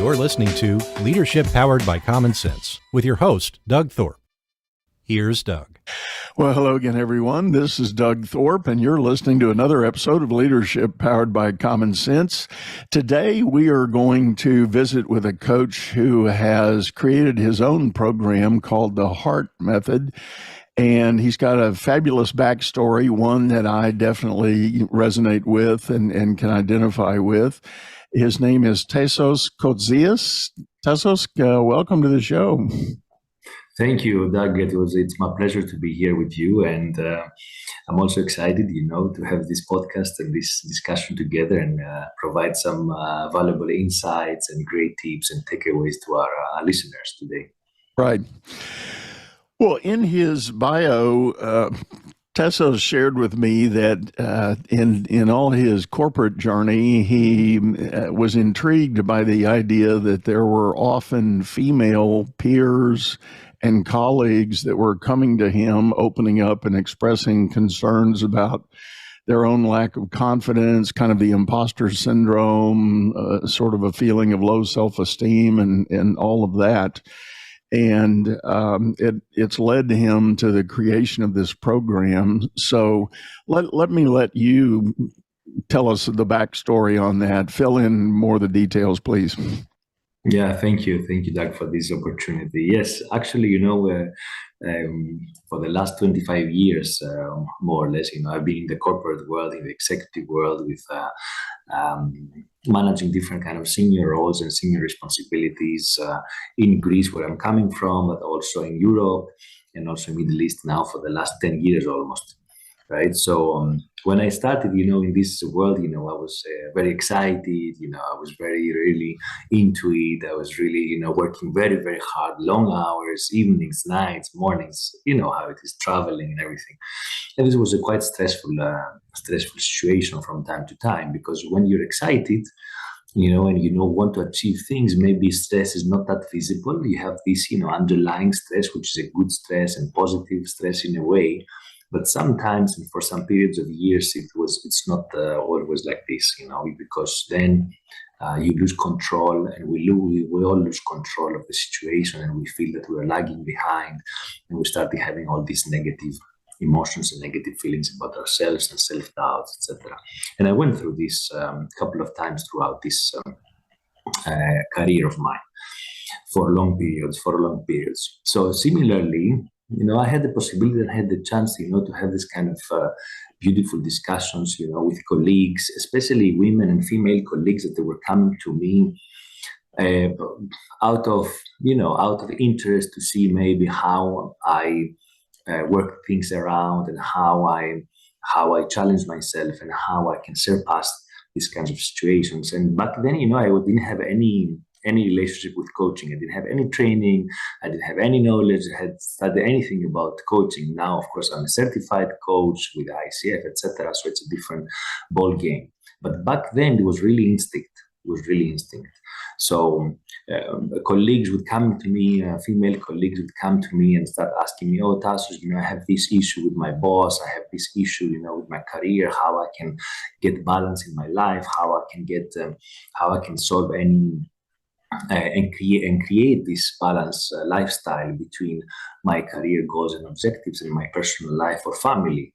You're listening to Leadership Powered by Common Sense with your host, Doug Thorpe. Here's Doug. Well, hello again, everyone. This is Doug Thorpe, and you're listening to another episode of Leadership Powered by Common Sense. Today, we are going to visit with a coach who has created his own program called the Heart Method. And he's got a fabulous backstory, one that I definitely resonate with and can identify with. His name is Tassos Kotzias. Tassos, welcome to the show. Thank you, Doug. It's my pleasure to be here with you. And I'm also excited, to have this podcast and this discussion together and provide some valuable insights and great tips and takeaways to our listeners today. Right. Well, in his bio, Tassos shared with me that in all his corporate journey, he was intrigued by the idea that there were often female peers and colleagues that were coming to him, opening up and expressing concerns about their own lack of confidence, kind of the imposter syndrome, sort of a feeling of low self-esteem and all of that. And it's led him to the creation of this program. So let me let you tell us the backstory on that. Fill in more of the details, please. Yeah, thank you, Doug, for this opportunity. Yes, actually, for the last 25 years, more or less, I've been in the corporate world, in the executive world, with managing different kind of senior roles and senior responsibilities in Greece, where I'm coming from, but also in Europe and also Middle East now for the last 10 years almost. Right. So when I started, in this world, I was very excited. I was really into it. I was really, working very, very hard, long hours, evenings, nights, mornings, how it is, traveling and everything. And this was a quite stressful situation from time to time, because when you're excited, and want to achieve things, maybe stress is not that visible. You have this, underlying stress, which is a good stress and positive stress in a way. But sometimes, and for some periods of years, it's not always like this, because then you lose control, and we all lose control of the situation, and we feel that we are lagging behind, and we start having all these negative emotions and negative feelings about ourselves and self-doubt, etc. And I went through this a couple of times throughout this career of mine for long periods. So similarly, I had the possibility and had the chance, to have this kind of beautiful discussions, with colleagues, especially women and female colleagues that they were coming to me out of interest to see maybe how I work things around and how I challenge myself and how I can surpass these kinds of situations. And back then, I didn't have any relationship with coaching. I didn't have any training. I didn't have any knowledge. I had studied anything about coaching. Now, of course, I'm a certified coach with ICF, etc. So it's a different ball game. But back then, it was really instinct. So colleagues would come to me, female colleagues would come to me and start asking me, "Oh, Tassos, I have this issue with my boss. I have this issue, with my career. How I can get balance in my life? How I can solve any." And create this balanced lifestyle between my career goals and objectives and my personal life or family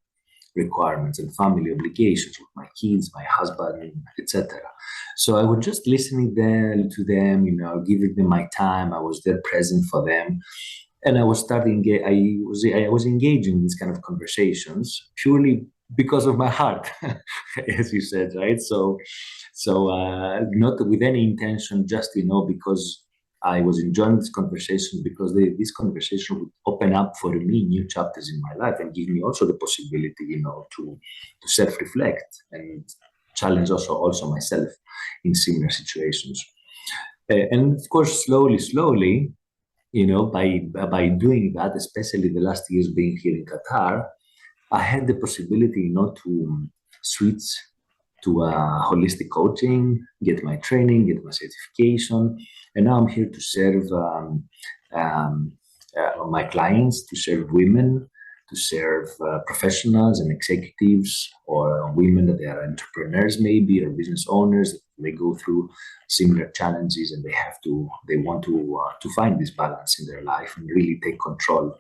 requirements and family obligations with my kids, my husband, etc. So I was just listening to them, giving them my time. I was there present for them, and I was I was engaging in these kind of conversations purely because of my heart, as you said, right? So not with any intention, just, because I was enjoying this conversation, because this conversation would open up for me new chapters in my life and give me also the possibility, to self-reflect and challenge also myself in similar situations. And of course, slowly, by doing that, especially the last years being here in Qatar, I had the possibility, to switch to holistic coaching, get my training, get my certification, and now I'm here to serve my clients, to serve women, to serve professionals and executives, or women that they are entrepreneurs maybe, or business owners that may go through similar challenges, and they want to find this balance in their life and really take control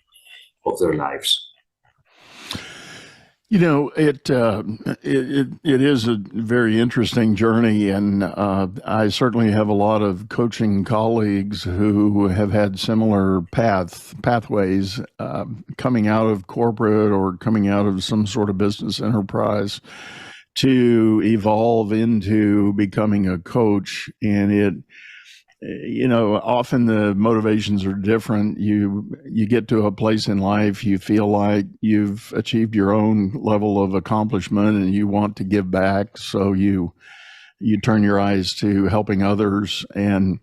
of their lives. You know, it is a very interesting journey, and I certainly have a lot of coaching colleagues who have had similar pathways coming out of corporate or coming out of some sort of business enterprise to evolve into becoming a coach. And often the motivations are different. You get to a place in life, you feel like you've achieved your own level of accomplishment and you want to give back. So you turn your eyes to helping others. And,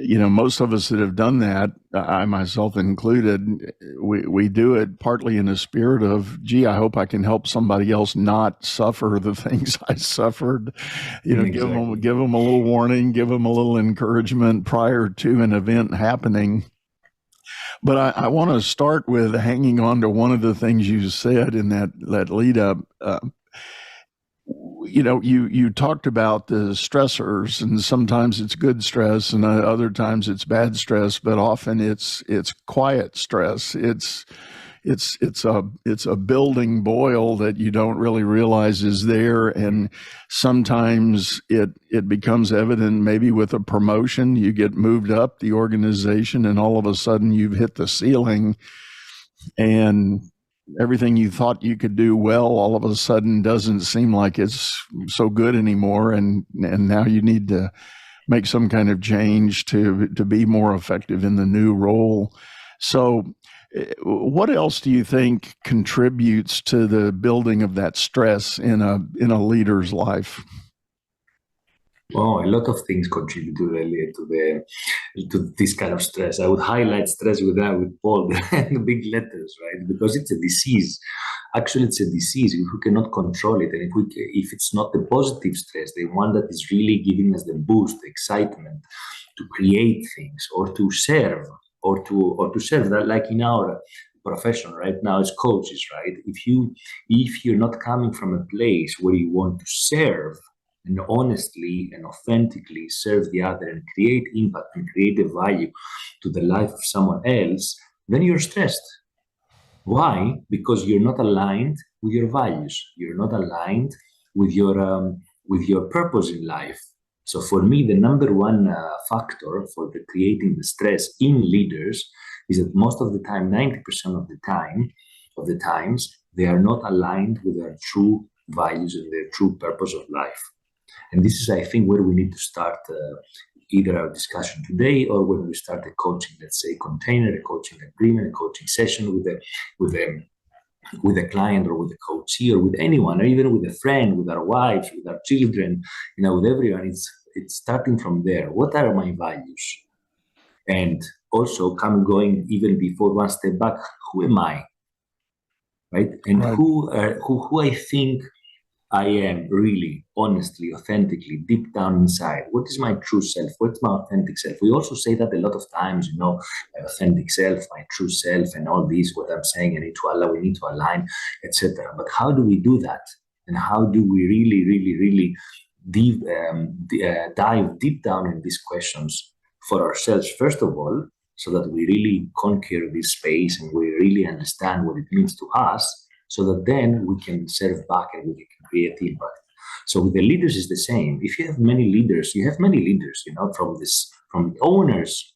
most of us that have done that, I myself included, we do it partly in a spirit of, gee, I hope I can help somebody else not suffer the things I suffered. Exactly. Give them a little warning, give them a little encouragement prior to an event happening. But I want to start with hanging on to one of the things you said in that lead up. You talked about the stressors, and sometimes it's good stress, and other times it's bad stress. But often it's quiet stress. It's a building boil that you don't really realize is there, and sometimes it becomes evident. Maybe with a promotion, you get moved up the organization, and all of a sudden you've hit the ceiling, and everything you thought you could do well all of a sudden doesn't seem like it's so good anymore, and now you need to make some kind of change to be more effective in the new role. So what else do you think contributes to the building of that stress in a leader's life? Oh, a lot of things contribute to this kind of stress. I would highlight stress with bold and big letters, right? Because it's a disease. Actually, it's a disease. If we cannot control it, and if it's not the positive stress, the one that is really giving us the boost, the excitement to create things or to serve, or to serve that, like in our profession right now as coaches, right? If you're not coming from a place where you want to serve, and honestly and authentically serve the other and create impact and create a value to the life of someone else, then you're stressed. Why? Because you're not aligned with your values. You're not aligned with your purpose in life. So for me, the number one factor for creating the stress in leaders is that most of the time, 90% of the times, they are not aligned with their true values and their true purpose of life. And this is, I think, where we need to start either our discussion today, or when we start a coaching, let's say, container, a coaching agreement, a coaching session with a client or with a coachee or with anyone, or even with a friend, with our wives, with our children, with everyone. It's starting from there. What are my values? And also going even before one step back, who am I? Right? And Right. who I think I am really, honestly, authentically, deep down inside. What is my true self? What's my authentic self? We also say that a lot of times, my authentic self, my true self, and all these, what I'm saying, we need to align, etc. But how do we do that? And how do we really, really, really dive deep down in these questions for ourselves, first of all, so that we really conquer this space and we really understand what it means to us, so that then we can serve back and we can create impact. So with the leaders is the same. If you have many leaders, from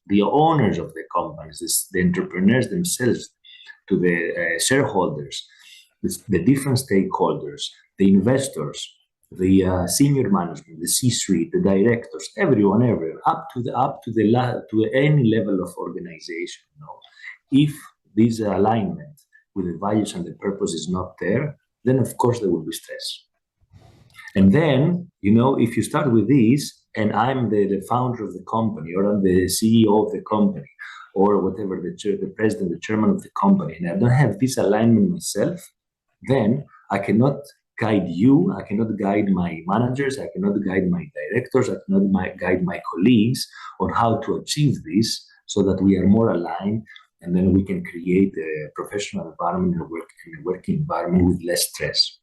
the owners of the companies, the entrepreneurs themselves, to the shareholders, the different stakeholders, the investors, the senior management, the C-suite, the directors, everyone, up to any level of organization. If this alignment with the values and the purpose is not there, then of course there will be stress. And then, if you start with this, and I'm the founder of the company, or I'm the CEO of the company, or whatever, the president, the chairman of the company, and I don't have this alignment myself, then I cannot guide you, I cannot guide my managers, I cannot guide my directors, I cannot guide my colleagues on how to achieve this, so that we are more aligned and then we can create a professional environment and a working environment with less stress.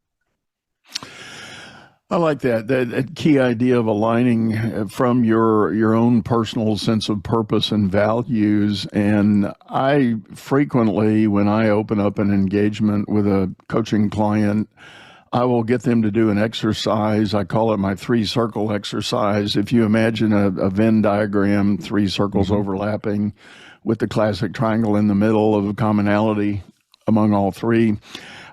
I like that key idea of aligning from your own personal sense of purpose and values. And I frequently, when I open up an engagement with a coaching client, I will get them to do an exercise. I call it my 3-circle exercise. If you imagine a Venn diagram, 3 circles overlapping with the classic triangle in the middle of commonality among all 3,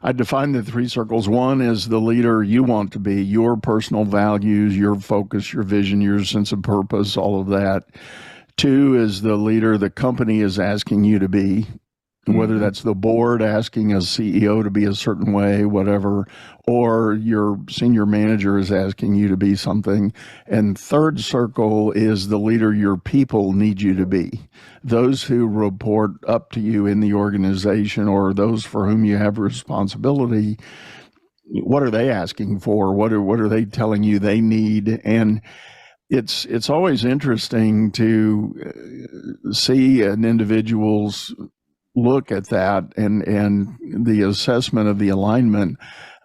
I define the 3 circles. 1 is the leader you want to be, your personal values, your focus, your vision, your sense of purpose, all of that. 2 is the leader the company is asking you to be, whether that's the board asking a CEO to be a certain way, whatever, or your senior manager is asking you to be something. And 3rd circle is the leader your people need you to be. Those who report up to you in the organization, or those for whom you have responsibility, what are they asking for? What are they telling you they need? And it's always interesting to see an individual's look at that and the assessment of the alignment.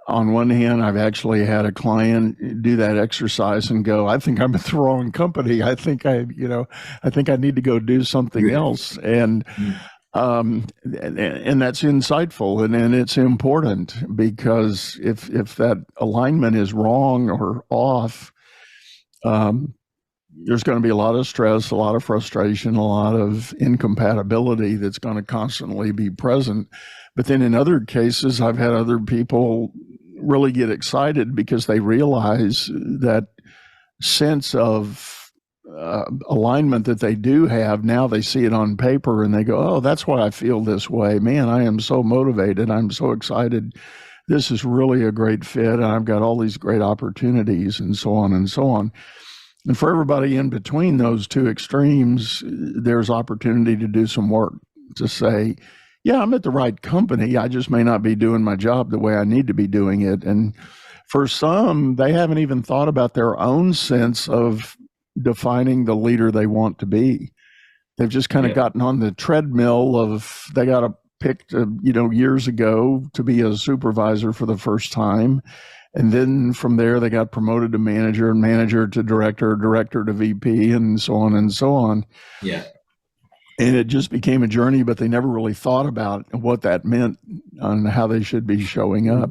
On one hand, I've actually had a client do that exercise and go, I think I'm at the wrong company. I think I need to go do something else. And that's insightful and it's important, because if that alignment is wrong or off, there's going to be a lot of stress, a lot of frustration, a lot of incompatibility that's going to constantly be present. But then in other cases, I've had other people really get excited because they realize that sense of alignment that they do have. Now they see it on paper and they go, oh, that's why I feel this way. Man, I am so motivated. I'm so excited. This is really a great fit. And I've got all these great opportunities, and so on and so on. And for everybody in between those 2 extremes, there's opportunity to do some work to say, yeah, I'm at the right company. I just may not be doing my job the way I need to be doing it. And for some, they haven't even thought about their own sense of defining the leader they want to be. They've just kind of gotten on the treadmill of they got picked, years ago to be a supervisor for the first time. And then from there, they got promoted to manager, and manager to director, director to VP, and so on and so on. Yeah. And it just became a journey, but they never really thought about what that meant and how they should be showing up.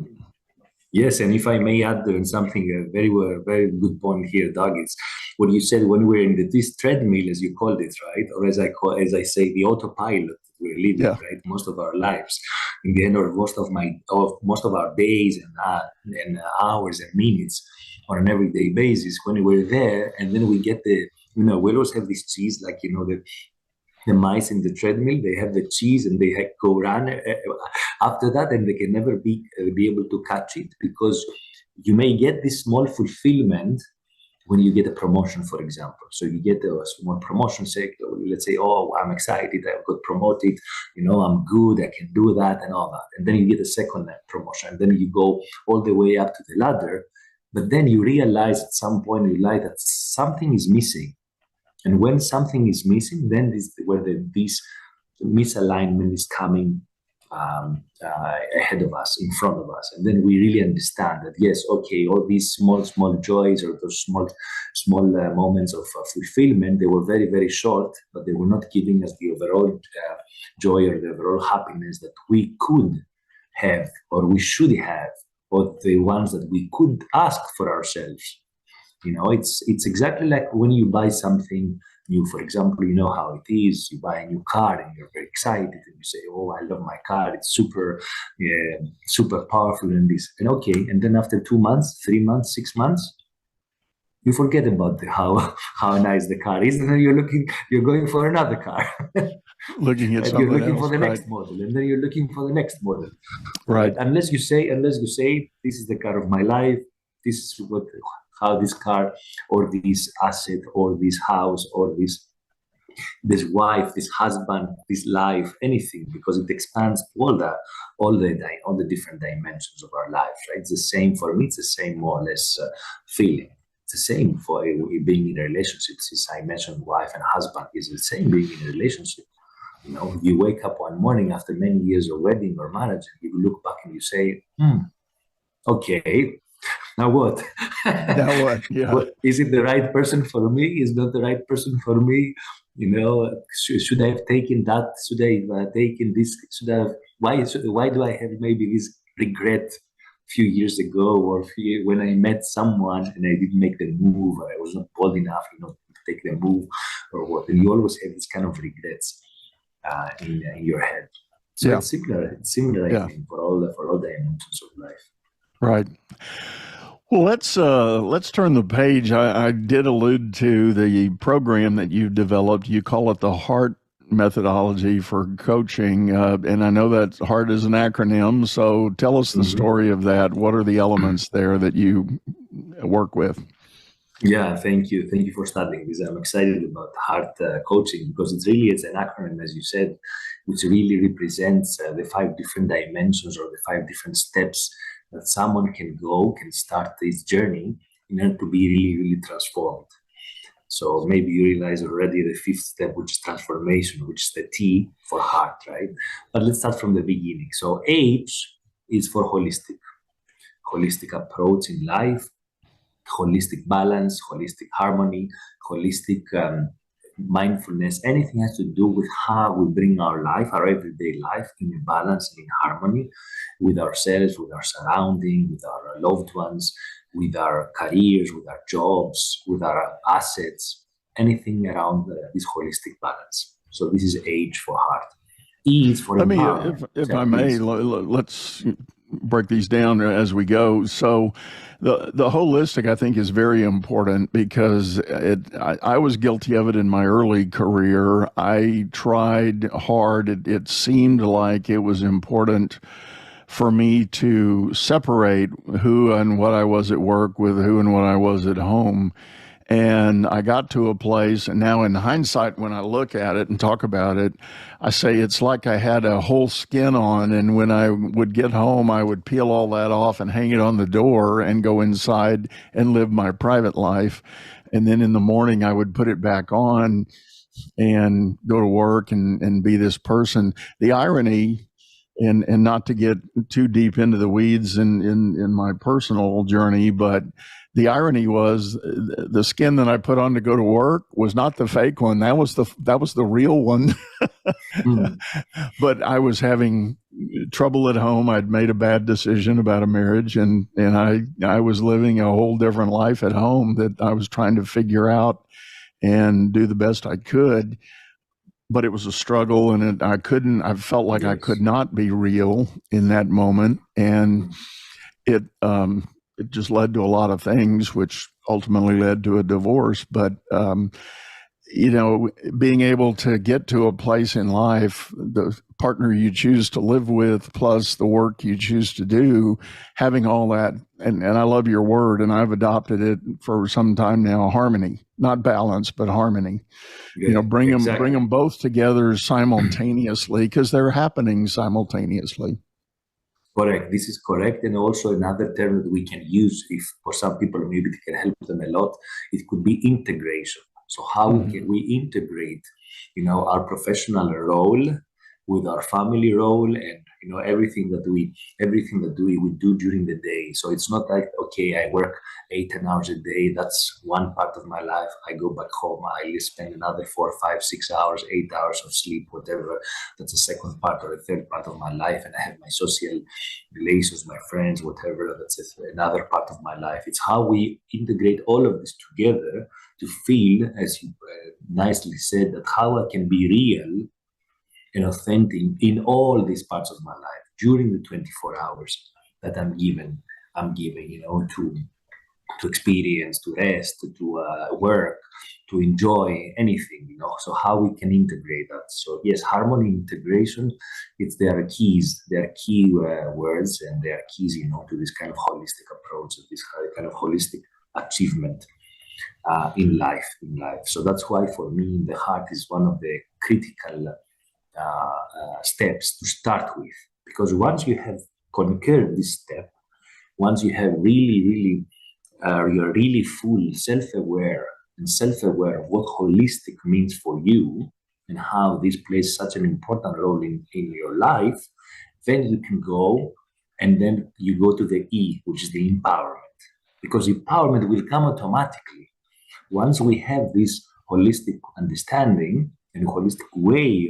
Yes, and if I may add something, a very good point here, Doug, it's what you said when we're in this treadmill, as you called it, right? Or as I say, the autopilot we're living, right? Most of our lives, in the end, or most of our days and hours and minutes on an everyday basis, when we're there, and then we get we always have this cheese, like the mice in the treadmill, they have the cheese and they go run after that, and they can never be able to catch it, because you may get this small fulfillment when you get a promotion, for example. So you get a small promotion, let's say, oh, I'm excited, I got promoted, I'm good, I can do that and all that. And then you get a second promotion, and then you go all the way up to the ladder. But then you realize at some point in life that something is missing. And when something is missing, then this where this misalignment is coming ahead of us, in front of us. And then we really understand that, yes, okay, all these small joys, or those small moments of fulfillment, they were very, very short, but they were not giving us the overall joy or the overall happiness that we could have, or we should have, or the ones that we could ask for ourselves. It's exactly like when you buy something new. For example, you know how it is. You buy a new car and you're very excited, and you say, "Oh, I love my car. It's super powerful and this." And okay, and then after 2 months, 3 months, 6 months, you forget about how nice the car is, and then you're going for another car. Looking at you're looking else, for the right? next model, and then you're looking for the next model. Right. Unless you say, this is the car of my life. This is how this car or this asset or this house or this wife, this husband, this life, anything, because it expands all the different dimensions of our life, right? It's the same for me. It's the same, more or less, feeling. It's the same for being in a relationship. Since I mentioned wife and husband, is the same being in a relationship. You wake up one morning after many years of wedding or marriage, and you look back and you say, okay, now what? Now what? Yeah. Is it the right person for me? Is not the right person for me? Should I have taken that? Should I have taken this? Why do I have maybe this regret a few years ago, or when I met someone and I didn't make the move, or I was not bold enough, to take the move, or what? And you always have this kind of regrets in your head. So Yeah. it's similar. It's similar, I think, for all the emotions of life. Right. Well, let's turn the page. I did allude to the program that you've developed. You call it the HEART methodology for coaching, and I know that HEART is an acronym. So tell us the story of that. What are the elements there that you work with? Yeah, thank you. Thank you for starting this. I'm excited about HEART coaching because it's an acronym, as you said, which really represents the 5 different dimensions or the 5 different steps that someone can start this journey in order to be really, really transformed. So maybe you realize already the 5th step, which is transformation, which is the T for HEART, right? But let's start from the beginning. So H is for holistic approach in life, holistic balance, holistic harmony, holistic mindfulness. Anything has to do with how we bring our life, our everyday life, in a balance and in harmony with ourselves, with our surrounding, with our loved ones, with our careers, with our jobs, with our assets, anything around this holistic balance. So this is H for HEART. E is for empowerment. If I may, let's break these down as we go. So the holistic, I think, is very important because I was guilty of it in my early career. I tried hard. It seemed like it was important for me to separate who and what I was at work with who and what I was at home. And I got to a place, and now in hindsight, when I look at it and talk about it, I say it's like I had a whole skin on, and when I would get home, I would peel all that off and hang it on the door and go inside and live my private life. And then in the morning, I would put it back on and go to work and be this person. The irony, and not to get too deep into the weeds in my personal journey, but the irony was the skin that I put on to go to work was not the fake one. That was the real one. But I was having trouble at home. I'd made a bad decision about a marriage, and I was living a whole different life at home that I was trying to figure out and do the best I could. But it was a struggle, and I felt like I could not be real in that moment. And it just led to a lot of things, which ultimately led to a divorce. But, being able to get to a place in life, the partner you choose to live with, plus the work you choose to do, having all that, and I love your word, and I've adopted it for some time now, harmony, not balance, but harmony. Bring them both together simultaneously because they're happening simultaneously. Correct. This is correct. And also another term that we can use, if for some people maybe it can help them a lot, it could be integration. So how can we integrate, our professional role with our family role, and everything that we do during the day. So it's not like, okay, I work 8-10 hours a day. That's one part of my life. I go back home. I spend another 4, 5, 6 hours, 8 hours of sleep, whatever. That's a second part or a third part of my life. And I have my social relations, my friends, whatever. That's another part of my life. It's how we integrate all of this together to feel, as you nicely said, that how I can be real and authentic in all these parts of my life during the 24 hours that I'm given, to experience, to rest, to work, to enjoy anything, So how we can integrate that. So yes, harmony, integration, there are keys, there are key words, and there are keys, to this kind of holistic approach, this kind of holistic achievement in life. So that's why for me, the heart is one of the critical steps to start with, because once you have conquered this step, once you have really you're really full self-aware of what holistic means for you, and how this plays such an important role in your life, then you can go and then you go to the E, which is the empowerment. Because empowerment will come automatically once we have this holistic understanding and holistic way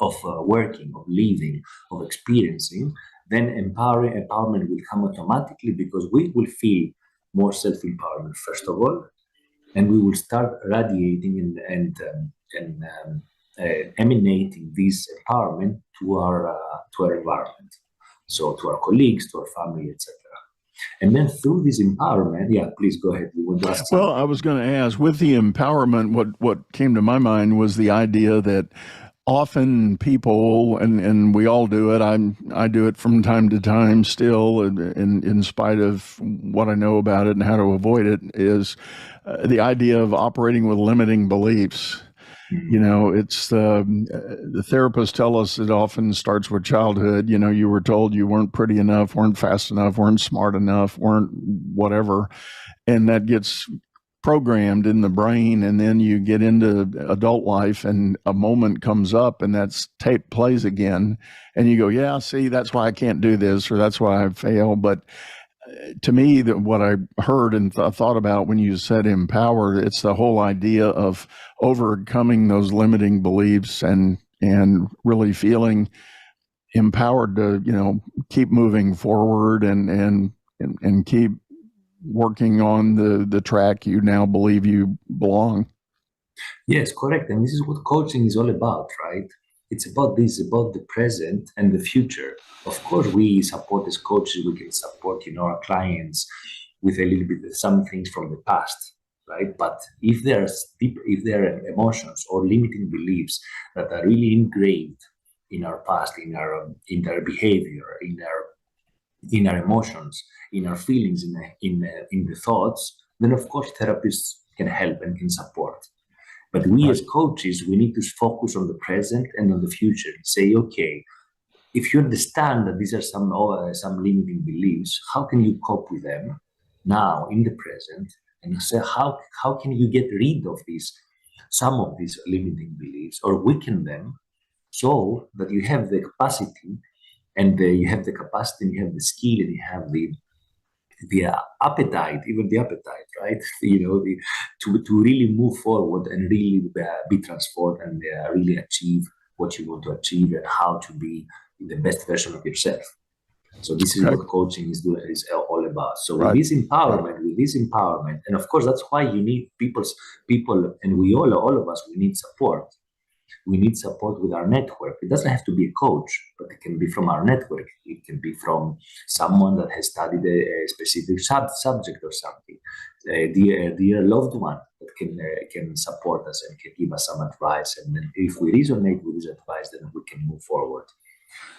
of working, of living, of experiencing, then empowerment will come automatically because we will feel more self-empowerment, first of all, and we will start radiating and emanating this empowerment to our environment, so to our colleagues, to our family, etc. And then through this empowerment, yeah, please go ahead. You want to ask something? Well, I was going to ask, with the empowerment, what came to my mind was the idea that often people, and we all do it, I do it from time to time still, in spite of what I know about it and how to avoid it, is the idea of operating with limiting beliefs. You know, it's the therapists tell us it often starts with childhood. You know, you were told you weren't pretty enough, weren't fast enough, weren't smart enough, weren't whatever. And that gets programmed in the brain. And then you get into adult life and a moment comes up and that's tape plays again. And you go, yeah, see, that's why I can't do this, or that's why I fail. But to me, what I heard and thought about when you said empowered, it's the whole idea of overcoming those limiting beliefs and really feeling empowered to, you know, keep moving forward and keep working on the track you now believe you belong. Yes, correct. And this is what coaching is all about, right? It's about this, about the present and the future. Of course, we support as coaches, we can support, you know, our clients with a little bit of some things from the past, right? But if there are emotions or limiting beliefs that are really engraved in our past, in our behavior, in our emotions, in our feelings, in the thoughts, then of course therapists can help and can support. But we as coaches, we need to focus on the present and on the future. Say, okay, if you understand that these are some limiting beliefs, how can you cope with them now in the present? And say, how can you get rid of some of these limiting beliefs or weaken them so that you have the capacity and you have the skill, and you have the appetite, right? You know, to really move forward and really be transformed and really achieve what you want to achieve and how to be the best version of yourself. So this is what coaching is all about. So with this empowerment, and of course that's why you need people, and we all of us, we need support. We need support with our network. It doesn't have to be a coach, but it can be from our network. It can be from someone that has studied a specific subject or something. A dear loved one that can support us and can give us some advice. And then if we resonate with this advice, then we can move forward.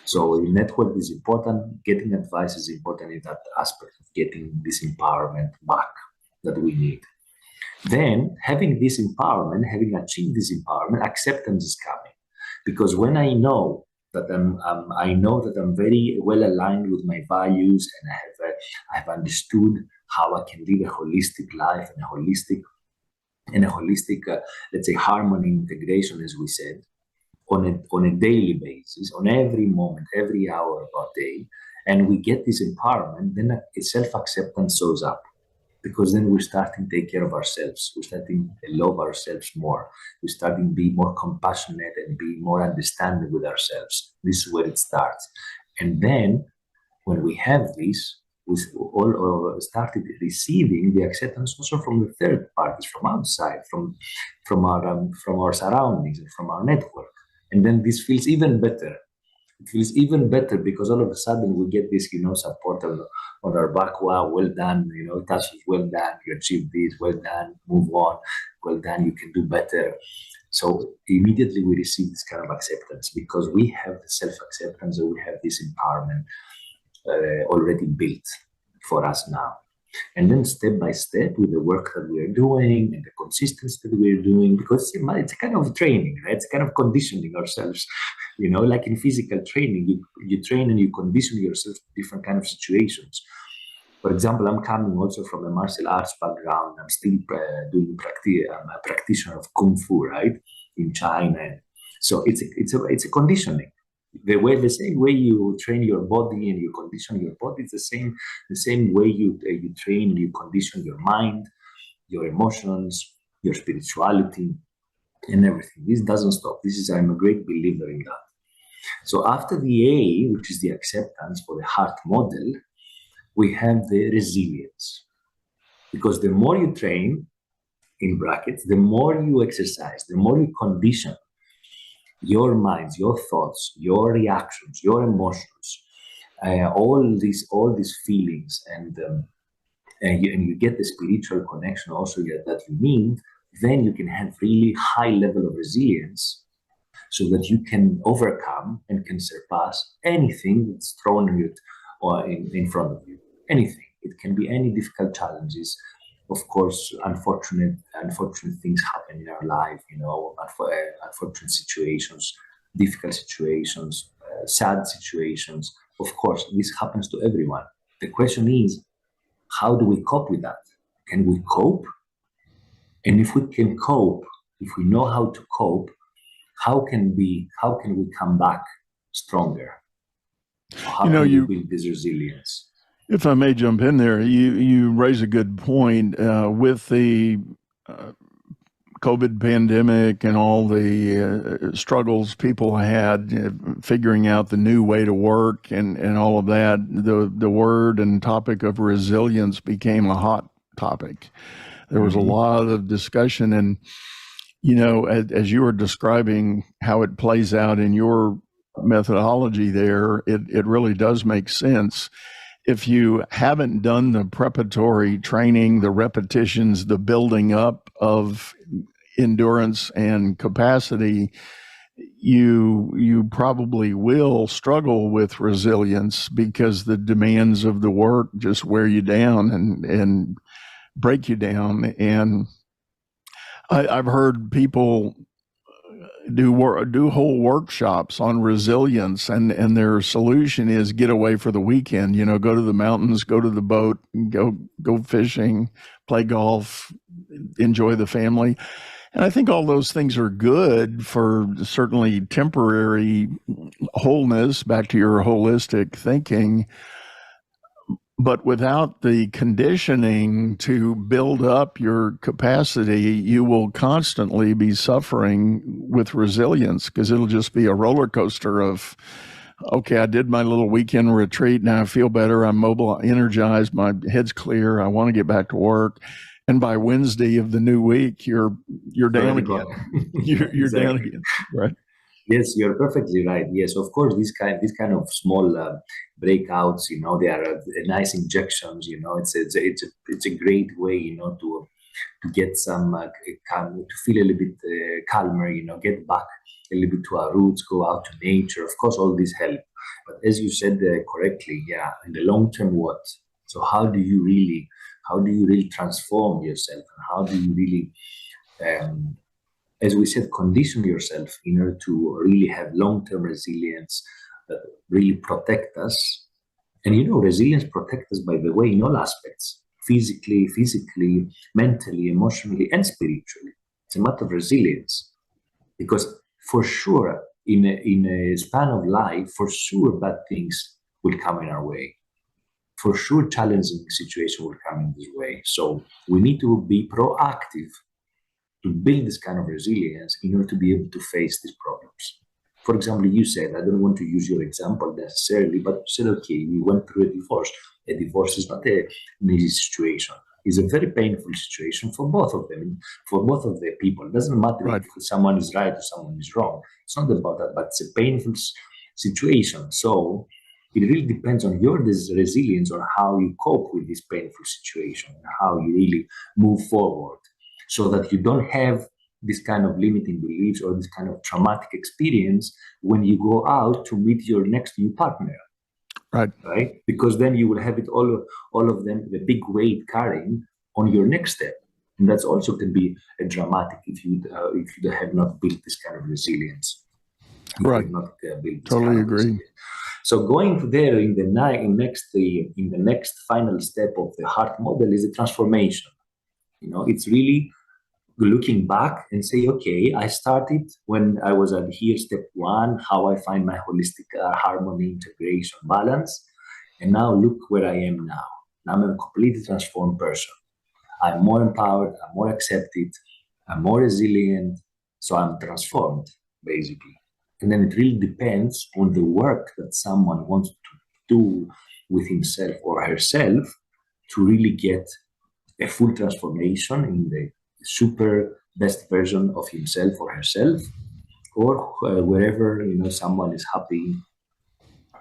So the network is important. Getting advice is important in that aspect of getting this empowerment back that we need. Then, having this empowerment, having achieved this empowerment, acceptance is coming. Because when I know that I'm very well aligned with my values, and I have understood how I can live a holistic life and a holistic, let's say, harmony, integration, as we said, on a daily basis, on every moment, every hour of our day, and we get this empowerment, then self-acceptance shows up. Because then we're starting to take care of ourselves. We're starting to love ourselves more. We're starting to be more compassionate and be more understanding with ourselves. This is where it starts. And then when we have this, we all started receiving the acceptance also from the third parties, from outside, from our surroundings and from our network. And then this feels even better. It feels even better because all of a sudden we get this, you know, support on our back. Wow, well done, you know, Tassos, well done, you achieved this, well done, move on, well done, you can do better. So immediately we receive this kind of acceptance because we have the self-acceptance and we have this empowerment already built for us now. And then step by step with the work that we are doing and the consistency that we are doing, because it's a kind of training, right? It's a kind of conditioning ourselves, you know, like in physical training, you train and you condition yourself to different kind of situations. For example, I'm coming also from a martial arts background. I'm still doing practice. I'm a practitioner of Kung Fu, right? in China. So it's a conditioning. The same way you train your body and you condition your body, it's the same way you train and you condition your mind, your emotions, your spirituality, and everything. This doesn't stop. I'm a great believer in that. So after the A, which is the acceptance for the heart model, we have the resilience. Because the more you train, in brackets, the more you exercise, the more you condition your minds, your thoughts, your reactions, your emotions, all these feelings, and you get the spiritual connection also that you need, then you can have really high level of resilience, so that you can overcome and can surpass anything that's thrown in it or in front of you. Anything. It can be any difficult challenges. Of course, unfortunate things happen in our life, unfortunate situations, difficult situations, sad situations. Of course, this happens to everyone. The question is, how do we cope with that? Can we cope? And if we can cope, if we know how to cope, how can we come back stronger? How can we build this resilience? If I may jump in there, you raise a good point with the COVID pandemic and all the struggles people had figuring out the new way to work and all of that. The word and topic of resilience became a hot topic. There was a lot of discussion, and as you were describing how it plays out in your methodology there, it really does make sense. If you haven't done the preparatory training, the repetitions, the building up of endurance and capacity, you probably will struggle with resilience, because the demands of the work just wear you down and break you down. And I've heard people do whole workshops on resilience, and their solution is get away for the weekend. Go to the mountains, go to the boat, go fishing, play golf, enjoy the family. And I think all those things are good for certainly temporary wholeness, back to your holistic thinking. But without the conditioning to build up your capacity, you will constantly be suffering with resilience, because it'll just be a roller coaster of, okay, I did my little weekend retreat. Now I feel better. I'm mobile, energized. My head's clear. I want to get back to work. And by Wednesday of the new week, you're down again. You're down again, right? Yes, you're perfectly right. Yes, of course, this kind of small breakouts, they are nice injections. It's a great way, to get some to feel a little bit calmer. Get back a little bit to our roots, go out to nature. Of course, all this help. But as you said correctly, in the long term, what? So how do you really transform yourself, and how do you really as we said, condition yourself in order to really have long-term resilience that really protect us. And resilience protects us, by the way, in all aspects: physically, mentally, emotionally, and spiritually. It's a matter of resilience, because for sure, in a span of life, for sure, bad things will come in our way. For sure, challenging situation will come in this way. So we need to be proactive to build this kind of resilience in order to be able to face these problems. For example, you said, I don't want to use your example necessarily, but you said, okay, you went through a divorce. A divorce is not an easy situation. It's a very painful situation for both of them, for both of the people. It doesn't matter if someone is right or someone is wrong. It's not about that, but it's a painful situation. So it really depends on your resilience, on how you cope with this painful situation, and how you really move forward, so that you don't have this kind of limiting beliefs or this kind of traumatic experience when you go out to meet your next new partner. Right? Because then you will have it all of them, the big weight carrying on your next step. And that's also can be a dramatic if you have not built this kind of resilience. Totally agree. So going there in the next final step of the heart model is the transformation. It's really looking back and say, okay, I started when I was at here, step one, how I find my holistic harmony, integration, balance. And now look where I am now. Now I'm a completely transformed person. I'm more empowered, I'm more accepted, I'm more resilient. So I'm transformed, basically. And then it really depends on the work that someone wants to do with himself or herself to really get a full transformation in the super best version of himself or herself, or wherever someone is happy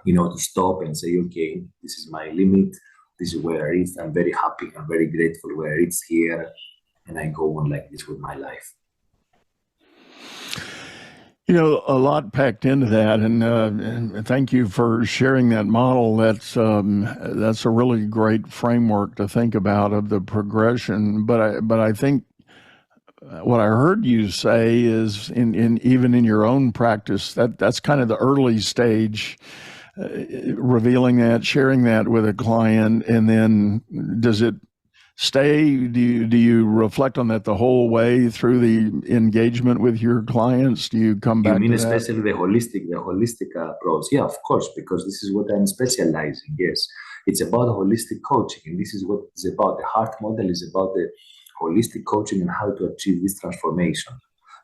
to stop and say, okay, this is my limit, this is where it is, I'm very happy, I'm very grateful where it's here, and I go on like this with my life. A lot packed into that, and thank you for sharing that model. That's a really great framework to think about of the progression. But I think what I heard you say is even in your own practice, that's kind of the early stage, revealing that, sharing that with a client, and then does it stay? Do you reflect on that the whole way through the engagement with your clients? Do you come back to that? You mean especially the holistic approach? Yeah, of course, because this is what I'm specializing. Yes, it's about holistic coaching, and this is what it's about. The heart model is about the holistic coaching and how to achieve this transformation.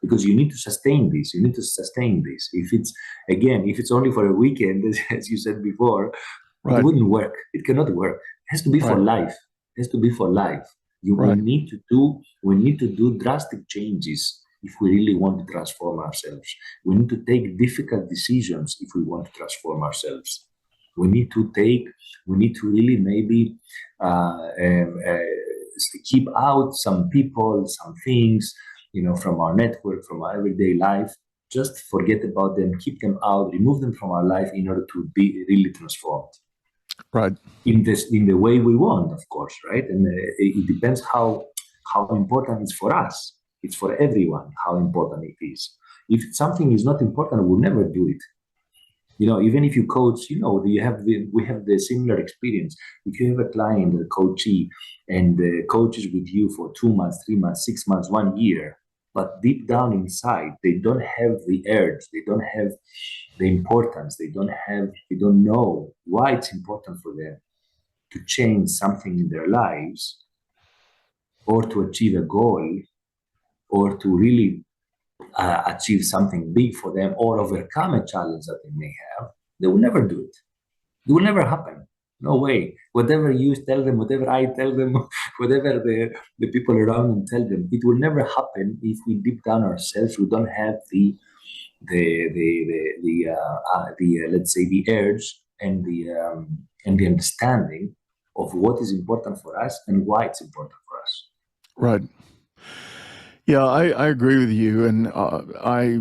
Because you need to sustain this. You need to sustain this. If it's only for a weekend, as you said before, right, it wouldn't work. It cannot work. It has to be for life. It has to be for life. We need to do drastic changes if we really want to transform ourselves. We need to take difficult decisions if we want to transform ourselves. We need to really maybe keep out some people, some things, from our network, from our everyday life. Just forget about them, keep them out, remove them from our life in order to be really transformed. Right. In the way we want, of course, right? And it depends how important it's for us. It's for everyone how important it is. If something is not important, we'll never do it. Even if you coach, we have the similar experience. If you have a client, a coachee, and coaches with you for 2 months, 3 months, 6 months, 1 year, but deep down inside, they don't have the urge, they don't have the importance, they don't know why it's important for them to change something in their lives, or to achieve a goal, or to really achieve something big for them, or overcome a challenge that they may have. They will never do it. It will never happen. No way. Whatever you tell them, whatever I tell them, whatever the people around them tell them, it will never happen if we deep down ourselves, we don't have the let's say the urge and the understanding of what is important for us and why it's important for us. Right. Yeah, I agree with you, and I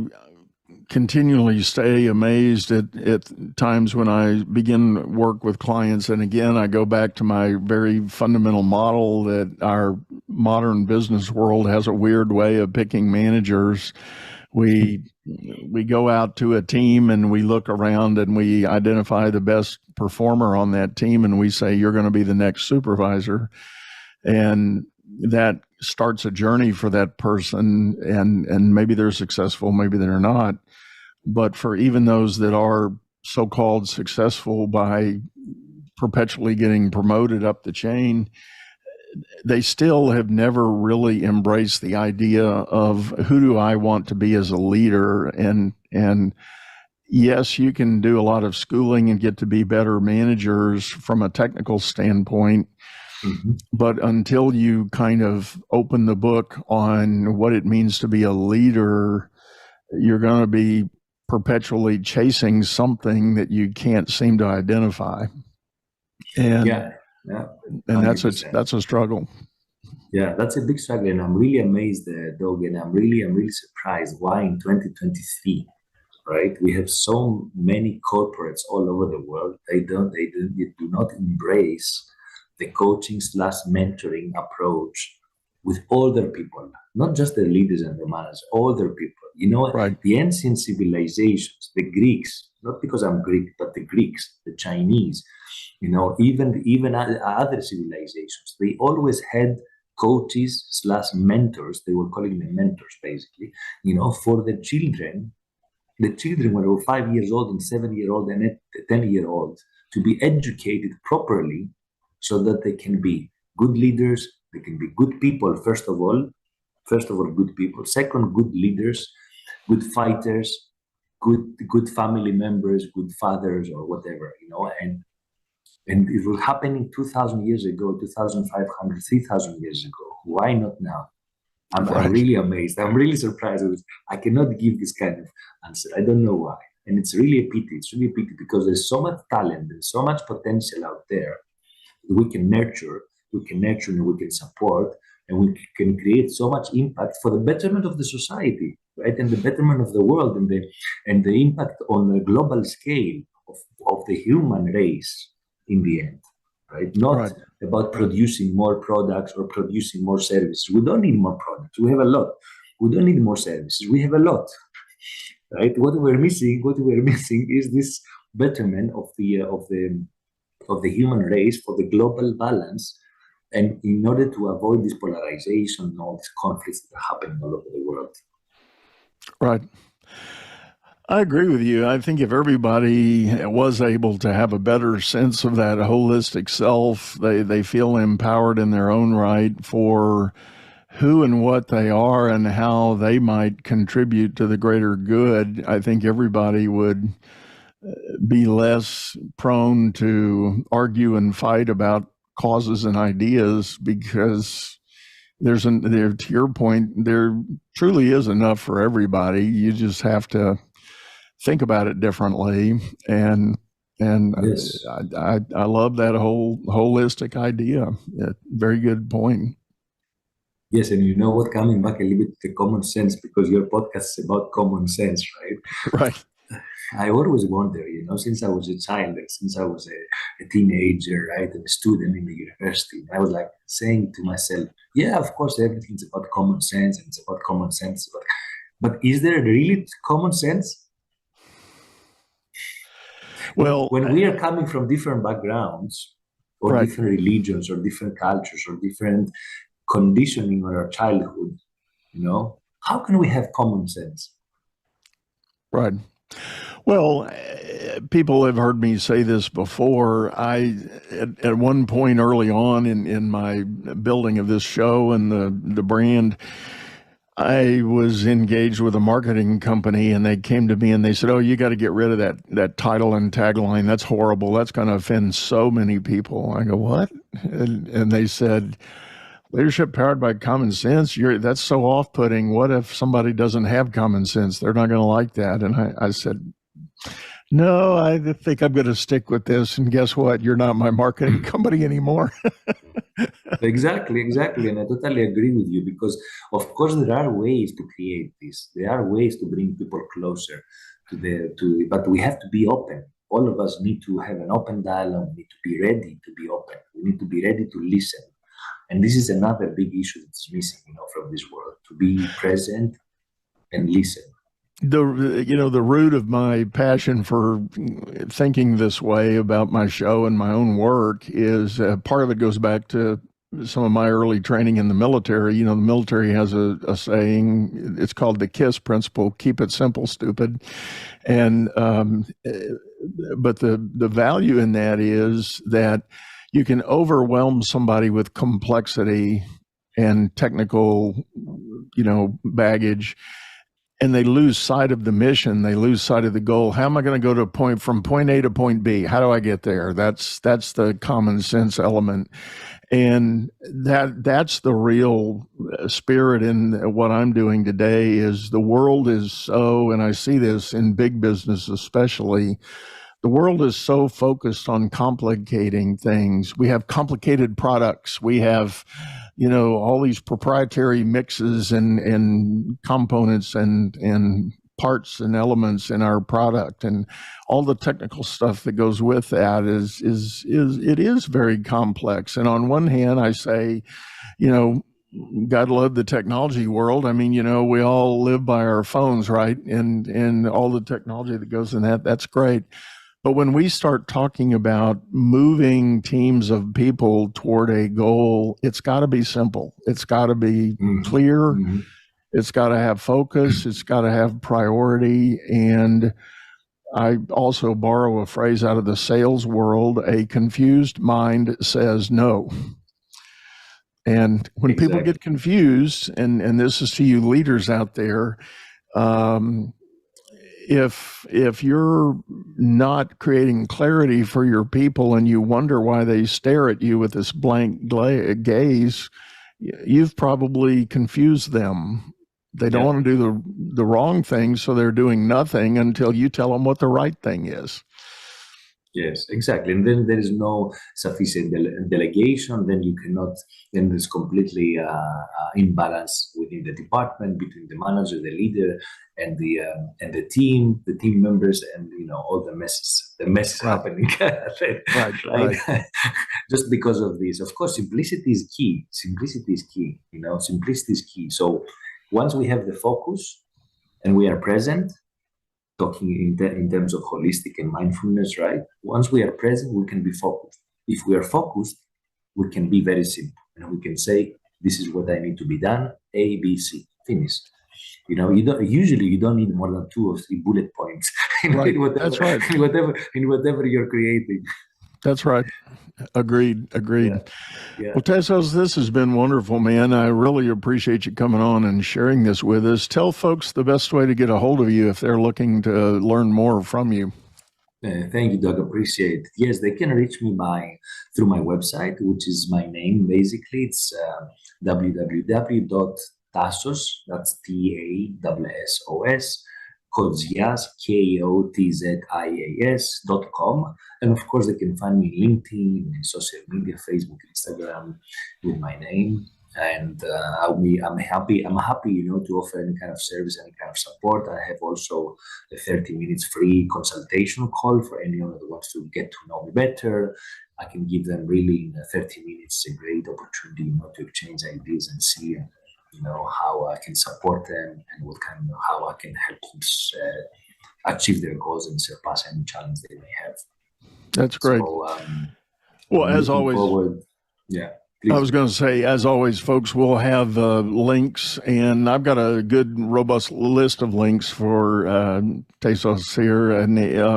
continually stay amazed at times when I begin work with clients. And again, I go back to my very fundamental model that our modern business world has a weird way of picking managers. We go out to a team and we look around and we identify the best performer on that team and we say, you're going to be the next supervisor. And that starts a journey for that person, and maybe they're successful, maybe they're not. But for even those that are so-called successful by perpetually getting promoted up the chain, they still have never really embraced the idea of who do I want to be as a leader. And yes, you can do a lot of schooling and get to be better managers from a technical standpoint. Mm-hmm. But until you kind of open the book on what it means to be a leader, you're going to be perpetually chasing something that you can't seem to identify. And that's a struggle. Yeah, that's a big struggle, and I'm really amazed, Doug, and I'm really surprised why in 2023, right, we have so many corporates all over the world. They do not embrace the coaching / mentoring approach with all their people, not just the leaders and the managers, all their people. Right. The ancient civilizations, the Greeks, not because I'm Greek, but the Greeks, the Chinese, even other civilizations, they always had coaches slash mentors. They were calling them mentors, basically, for the children. The children were 5 years old and 7-year-old and 10-year-old to be educated properly so that they can be good leaders. They can be good people, first of all, good people. Second, good leaders, good fighters, good family members, good fathers, or whatever, and it was happening 2,000 years ago, 2,500, 3,000 years ago. Why not now? I'm really amazed. I'm really surprised. I cannot give this kind of answer. I don't know why. And it's really a pity. It's really a pity because there's so much talent and so much potential out there that we can nurture and we can support, and we can create so much impact for the betterment of the society, right? And the betterment of the world, and the impact on a global scale of the human race in the end, right? Not about producing more products or producing more services. We don't need more products. We have a lot. We don't need more services. We have a lot, right? What we're missing is this betterment of the human race for the global balance, and in order to avoid this polarization and all these conflicts that are happening all over the world. Right. I agree with you. I think if everybody was able to have a better sense of that holistic self, they feel empowered in their own right for who and what they are and how they might contribute to the greater good. I think everybody would be less prone to argue and fight about causes and ideas, because to your point, there truly is enough for everybody. You just have to think about it differently, and Yes. I love that whole holistic idea. Very good point. Yes, and you know what? Coming back a little bit to the common sense, because your podcast is about common sense, right? Right. I always wonder, since I was a child, since I was a teenager, right, and a student in the university, I was like saying to myself, yeah, of course, everything's about common sense, and it's about common sense, but is there really common sense? Well, when we are coming from different backgrounds, or different religions, or different cultures, or different conditioning on our childhood, how can we have common sense? Right. Well, people have heard me say this before. At one point early on in my building of this show and the brand, I was engaged with a marketing company, and they came to me and they said, "Oh, you got to get rid of that title and tagline. That's horrible. That's going to offend so many people." I go, "What?" And they said, "Leadership powered by common sense. That's so off-putting. What if somebody doesn't have common sense? They're not going to like that." And I said, "No, I think I'm going to stick with this. And guess what? You're not my marketing company anymore." Exactly. And I totally agree with you, because of course there are ways to create this. There are ways to bring people closer but we have to be open. All of us need to have an open dialogue. We need to be ready to be open. We need to be ready to listen. And this is another big issue that's missing, from this world, to be present and listen. The root of my passion for thinking this way about my show and my own work is part of it goes back to some of my early training in the military. The military has a saying. It's called the KISS principle: keep it simple, stupid. And but the value in that is that you can overwhelm somebody with complexity and technical, baggage, and they lose sight of the mission. They lose sight of the goal. How am I going to go from point A to point B? How do I get there? That's the common sense element. And that's the real spirit in what I'm doing today. Is the world is so, and I see this in big business especially, the world is so focused on complicating things. We have complicated products. We have, all these proprietary mixes and components and parts and elements in our product, and all the technical stuff that goes with that is very complex. And on one hand, I say, God love the technology world. I mean, we all live by our phones, right? And all the technology that goes in that's great. But when we start talking about moving teams of people toward a goal, it's got to be simple. It's got to be clear. It's got to have focus. It's got to have priority. And I also borrow a phrase out of the sales world: a confused mind says no. And when people get confused, and this is to you leaders out there, if you're not creating clarity for your people and you wonder why they stare at you with this blank gaze, you've probably confused them. They don't want to do the wrong thing, so they're doing nothing until you tell them what the right thing is. Yes, exactly. And then there is no sufficient delegation. Then you cannot, then there's completely imbalance within the department between the manager, the leader, and the team members, and all the messes happening. Right. Just because of this. Of course, simplicity is key. Simplicity is key. So once we have the focus and we are present, talking in terms of holistic and mindfulness, right? Once we are present, we can be focused. If we are focused, we can be very simple, and we can say, "This is what I need to be done: A, B, C, finish." You don't need more than 2 or 3 bullet points in whatever, That's right. in whatever you're creating. That's right. Agreed. Yeah. Well, Tassos, this has been wonderful, man. I really appreciate you coming on and sharing this with us. Tell folks the best way to get a hold of you if they're looking to learn more from you. Thank you, Doug. Appreciate it. Yes, they can reach me through my website, which is my name, basically. It's www.tassos, that's TASSOS, Kotzias, KOTZIAS.com. And of course, they can find me in LinkedIn, in social media, Facebook, Instagram, with my name. And I'm happy, to offer any kind of service, any kind of support. I have also a 30 minutes free consultation call for anyone that wants to get to know me better. I can give them really in 30 minutes a great opportunity, to exchange ideas and see how I can support them and how I can help them achieve their goals and surpass any challenge they may have. That's great. So, well, as always, I was going to say, as always, folks, we'll have links, and I've got a good, robust list of links for Tassos here, and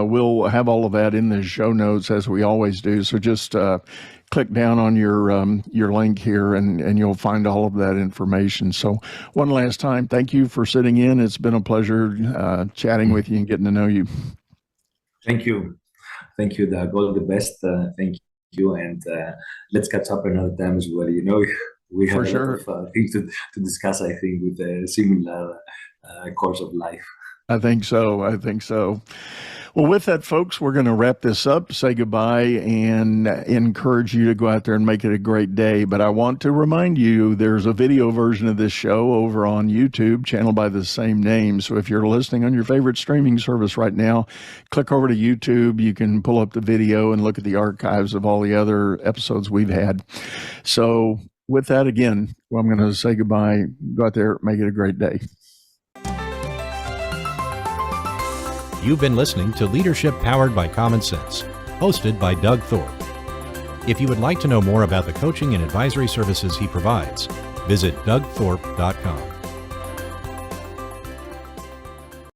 we'll have all of that in the show notes, as we always do. So just click down on your link here, and you'll find all of that information. So one last time, thank you for sitting in. It's been a pleasure chatting with you and getting to know you. Thank you, Doug. All the best. Thank you, and let's catch up another time as well. We have a lot of things to discuss, I think, with a similar course of life. I think so. Well, with that, folks, we're going to wrap this up, say goodbye, and encourage you to go out there and make it a great day. But I want to remind you, there's a video version of this show over on YouTube, channel by the same name. So if you're listening on your favorite streaming service right now, click over to YouTube. You can pull up the video and look at the archives of all the other episodes we've had. So with that, again, I'm going to say goodbye. Go out there, make it a great day. You've been listening to Leadership Powered by Common Sense, hosted by Doug Thorpe. If you would like to know more about the coaching and advisory services he provides, visit dougthorpe.com.